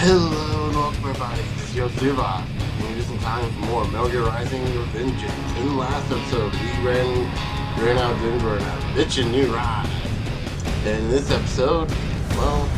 Hello and welcome everybody, this is JetStream Sam. We're going to do some time for more Metal Gear Rising Revengance. In the last episode, we ran out of Denver and a bitchin' new ride. And in this episode, well,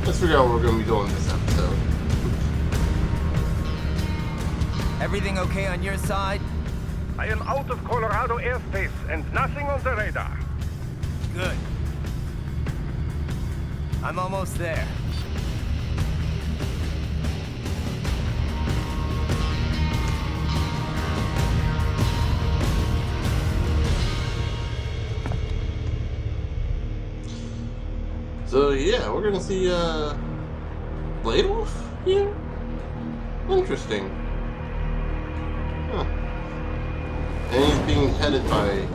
let's figure out what we're going to be doing this episode. Everything okay on your side? I am out of Colorado airspace and nothing on the radar. Good. I'm almost there. So yeah, we're gonna see Bladewolf here? Interesting. Huh. And he's being headed by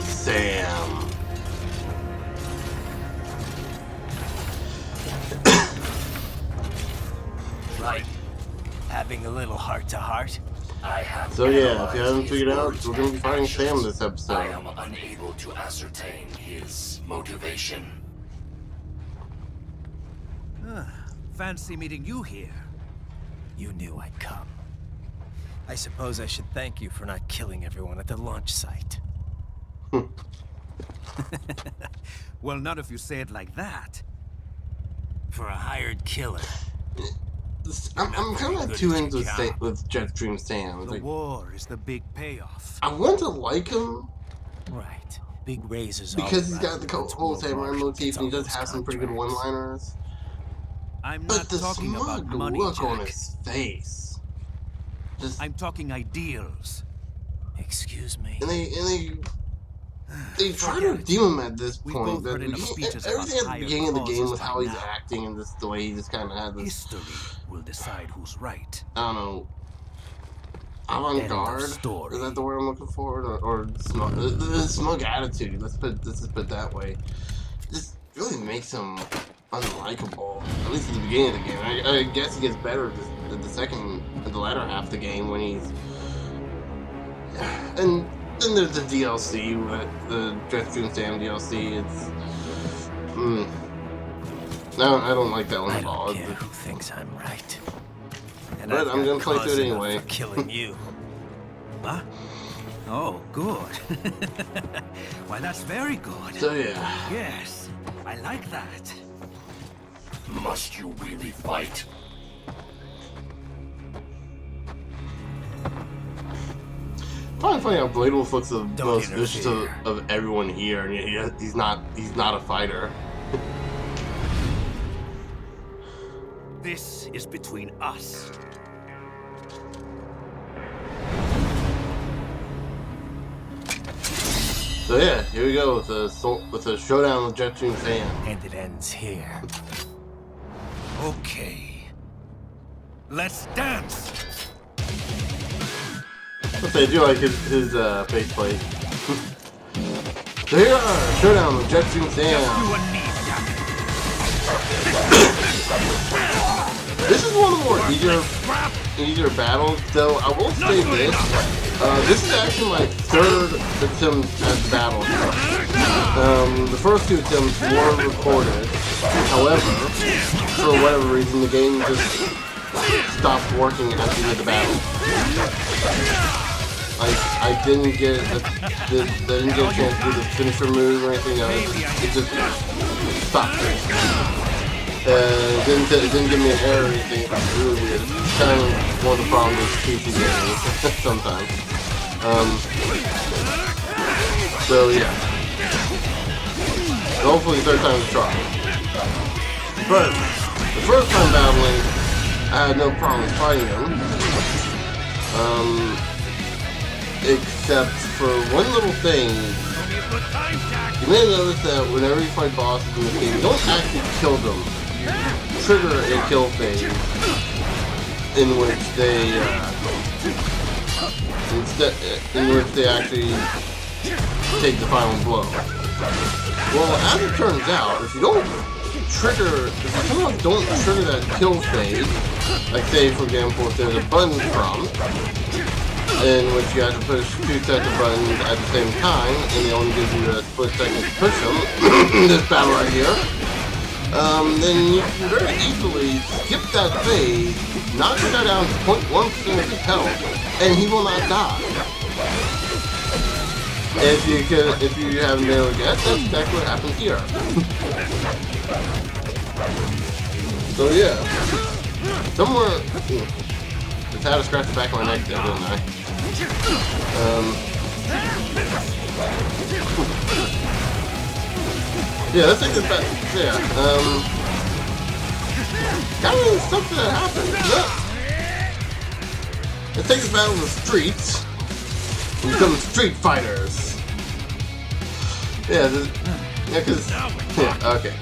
Sam. Right. Having a little heart-to-heart? So yeah, if you haven't figured out, we're going to be fighting Sam this episode. I am unable to ascertain his motivation. Fancy meeting you here. You knew I'd come. I suppose I should thank you for not killing everyone at the launch site. Well, not if you say it like that. For a hired killer. I'm kind of too into with JetStream Sam. The Like, war is the big payoff. I want to like him Right. Big raises because he's got the whole samurai motif and he does have some pretty good one-liners. I'm But not the talking about smug money, look on Jack. his face, just I'm talking ideals. Excuse me. and they try to redeem him at this We've point. both That heard enough speeches everything about at the beginning of the higher game with causes how by he's now. acting and the way he just kind of had this, History will decide who's right. I don't know, avant-garde. story. Is that the word I'm looking for? Or smug? The smug attitude. Let's just put it that way. Just really makes him unlikable. At least at the beginning of the game. I guess he gets better at the latter half of the game when he's. And then there's the DLC, the JetStream Sam DLC. It's. No, I don't like that one I at all. don't care who thinks I'm right. And But I've I'm got gonna play cause through it enough anyway. for killing you. Huh? Oh, good. Why, that's very good. So yeah. Yes, I like that. Must you really fight? I find funny how Bladewolf looks the Don't most vicious interfere. of everyone here, and yet he's not a fighter. This is between us. So yeah, here we go with a showdown with JetStream Sam. And it ends here. Okay. Let's dance. I do like his faceplate. So here are showdown with JetStream Sam. You and me, Jack. This is one of the more easier battles, though I will say this. This is actually my third attempt at the battle. The first two attempts were recorded. However, for whatever reason, the game just stopped working at the end of the battle. I didn't get a chance to do the finisher move or anything else. It just stopped. It didn't give me an error or anything. It was really weird. It's kind of one of the problems with PC games sometimes. So yeah. Hopefully third time's a charm. But the first time battling, I had no problem fighting him. Except for one little thing. You may notice that whenever you fight bosses in this game, you don't actually kill them. You trigger a kill phase in which they actually take the final blow. Well, as it turns out, if you somehow don't trigger that kill phase, like say for example if there's a button prompt, in which you have to push 2 sets of buttons at the same time, and it only gives you a split second to push them. This battle right here. Then you can very easily skip that phase, knock the guy down to 0.1% of his health, and he will not die. If you haven't been able to guess, that's exactly what happened here. So yeah, somewhere. Just had to scratch the back of my neck there, didn't I? Yeah, let's take this back. Yeah, kind of something that happened. Let's take this battle to the streets and become street fighters. Yeah, because okay.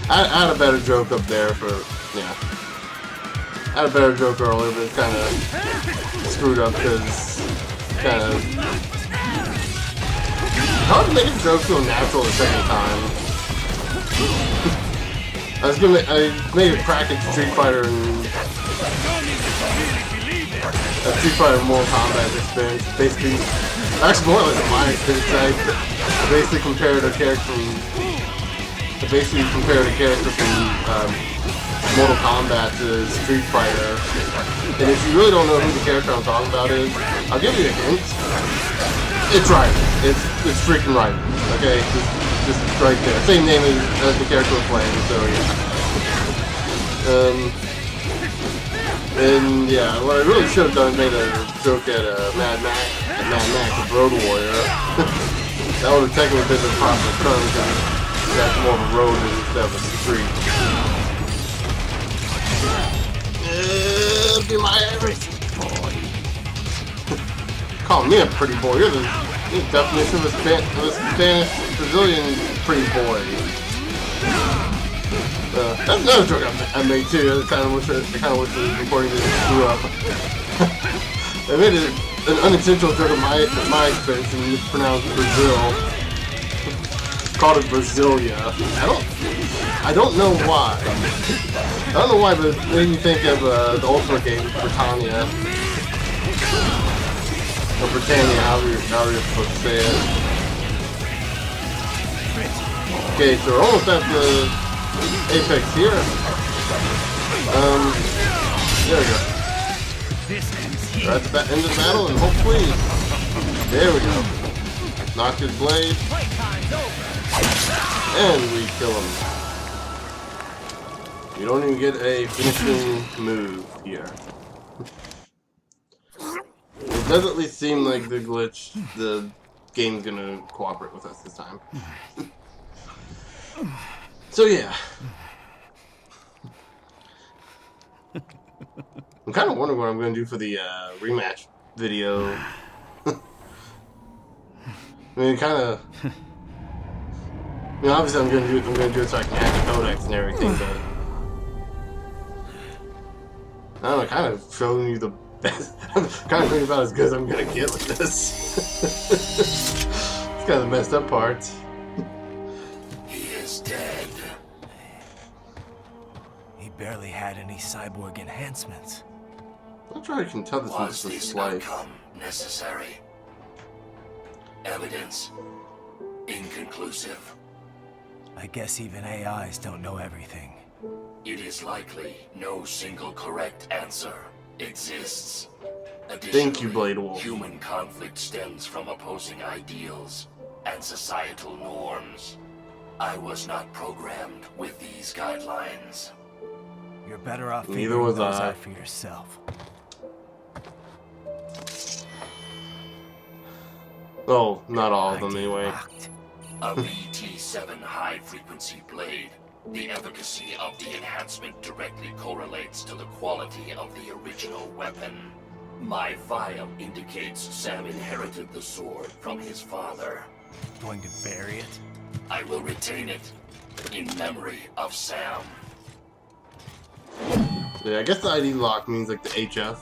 I had a better joke up there for I had a better joke earlier, but it's kind of screwed up because kind of hard to make a joke feel natural the second time. I made a crack at Street Fighter and Street Fighter Mortal Kombat experience. Basically, actually more like my experience. I basically compared a character from Mortal Kombat to Street Fighter. And if you really don't know who the character I'm talking about is, I'll give you a hint. It's Rising. It's freaking Rising. Okay, just right there. Same name as the character we're playing. So yeah. And yeah, what I really should have done is made a joke at Mad Max, the Road Warrior. That would have technically been the proper term because that's more of a road instead of a street. Be my everything, boy. Call me a pretty boy. You're the definition of a Spanish Brazilian pretty boy. That's another joke I made too. I kind of wish the recording didn't screw up. I made an unintentional joke of my experience and mispronounced Brazil. Called it Brasilia. I don't know why. I don't know why, but it made me think of the Ultimate game, Britannia. Or Britannia, however you're supposed to say it. Okay, so we're almost at the apex here. There we go. We're at the end of the battle, and hopefully, there we go. Knock his blade. And we kill him. You don't even get a finishing move here. It does at least seem like the game's gonna cooperate with us this time. So yeah. I'm kind of wondering what I'm gonna do for the rematch video. I mean, kind of. I mean, obviously, I'm gonna do it so I can hack the codex and everything, but I don't know, kind of showing you the best. I'm kind of thinking about as good as I'm gonna get with this. It's kind of the messed up part. He is dead. He barely had any cyborg enhancements. I'm sure I can tell this Was is a this slice. outcome necessary? Evidence inconclusive. I guess even AIs don't know everything. It is likely no single correct answer exists. Thank you, Blade Wolf. Human conflict stems from opposing ideals and societal norms. I was not programmed with these guidelines. You're better off Neither figuring was those I. out for yourself. Oh, not all of them anyway. Locked. A VT7 high-frequency blade. The efficacy of the enhancement directly correlates to the quality of the original weapon. My file indicates Sam inherited the sword from his father. Going to bury it? I will retain it in memory of Sam. Yeah, I guess the ID lock means like the HF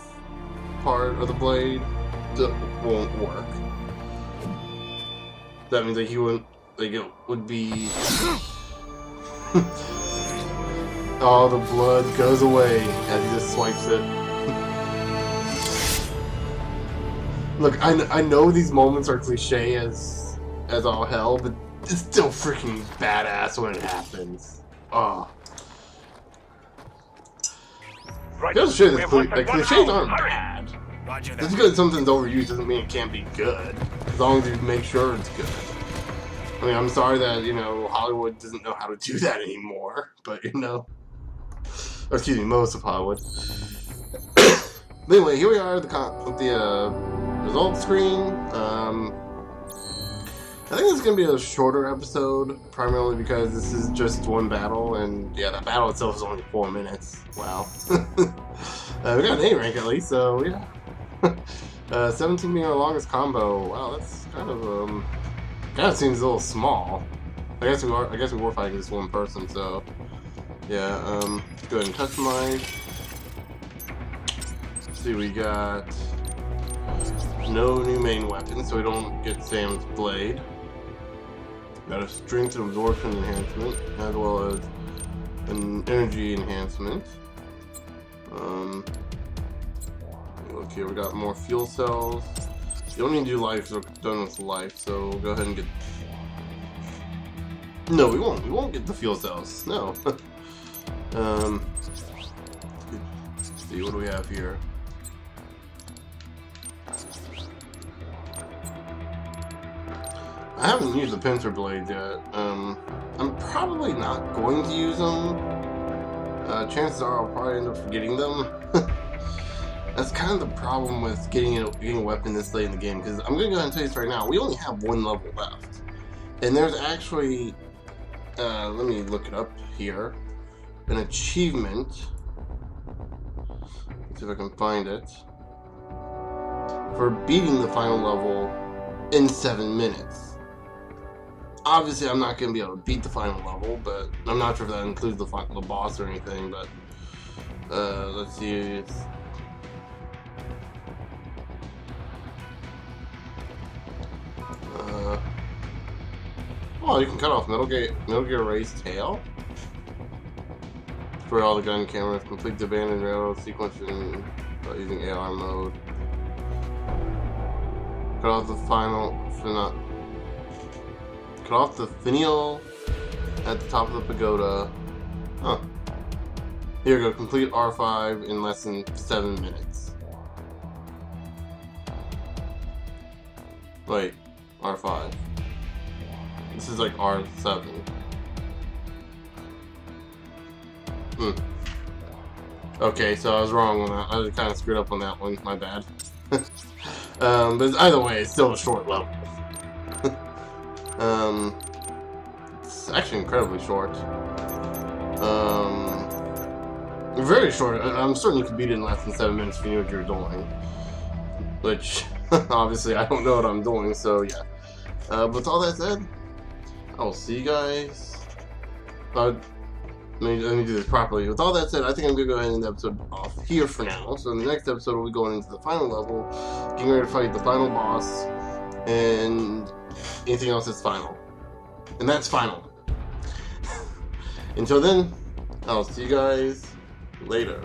part of the blade won't work. That means like he wouldn't, like it would be. All the blood goes away as he just swipes it. Look, I know these moments are cliche as all hell, but it's still freaking badass when it happens. Oh. Right. Just show We that have less than 1 cliches hour. aren't Hurry. bad. Roger Just that. because something's overused doesn't mean it can't be good. As long as you make sure it's good. I mean, I'm sorry that, you know, Hollywood doesn't know how to do that anymore. But, you know. Or, excuse me, most of Hollywood. But anyway, here we are with the results screen. I think it's going to be a shorter episode, primarily because this is just one battle, and yeah, that battle itself is only 4 minutes. Wow. We got an A rank at least, so yeah. 17 being our longest combo. Wow, that's kind of seems a little small. I guess we were fighting this one person, so yeah. Let's go ahead and customize. Let's see, we got no new main weapon, so we don't get Sam's blade. Got a strength and absorption enhancement, as well as an energy enhancement. Look here, we got more fuel cells. You don't need to do life, because we're done with life, so we'll go ahead and get... No, we won't. We won't get the fuel cells. No. Let's see, what do we have here? I haven't used the pincer blades yet. I'm probably not going to use them. Chances are I'll probably end up forgetting them. That's kind of the problem with getting a weapon this late in the game, because I'm going to go ahead and tell you this right now. We only have 1 level left. And there's actually, let me look it up here, an achievement. Let's see if I can find it. For beating the final level in 7 minutes. Obviously, I'm not going to be able to beat the final level, but I'm not sure if that includes the boss or anything, but let's see. It's, oh, you can cut off Metal Gear Ray's tail? For all the gun cameras, complete the abandoned railroad sequence using AR mode. Cut off the cut off the finial at the top of the pagoda. Huh. Here we go. Complete R5 in less than 7 minutes. Wait, R5. This is like R7. Okay, so I was wrong on that. I kind of screwed up on that one. My bad. But either way, it's still a short level. It's actually incredibly short. Very short. I'm certain you could beat it in less than 7 minutes if you knew what you were doing. Which, obviously, I don't know what I'm doing, so yeah. But with all that said, I will see you guys. Let me do this properly. With all that said, I think I'm going to go ahead and end the episode off here for now. So in the next episode, we'll be going into the final level, getting ready to fight the final boss, and anything else that's final. And that's final. Until then, I'll see you guys later.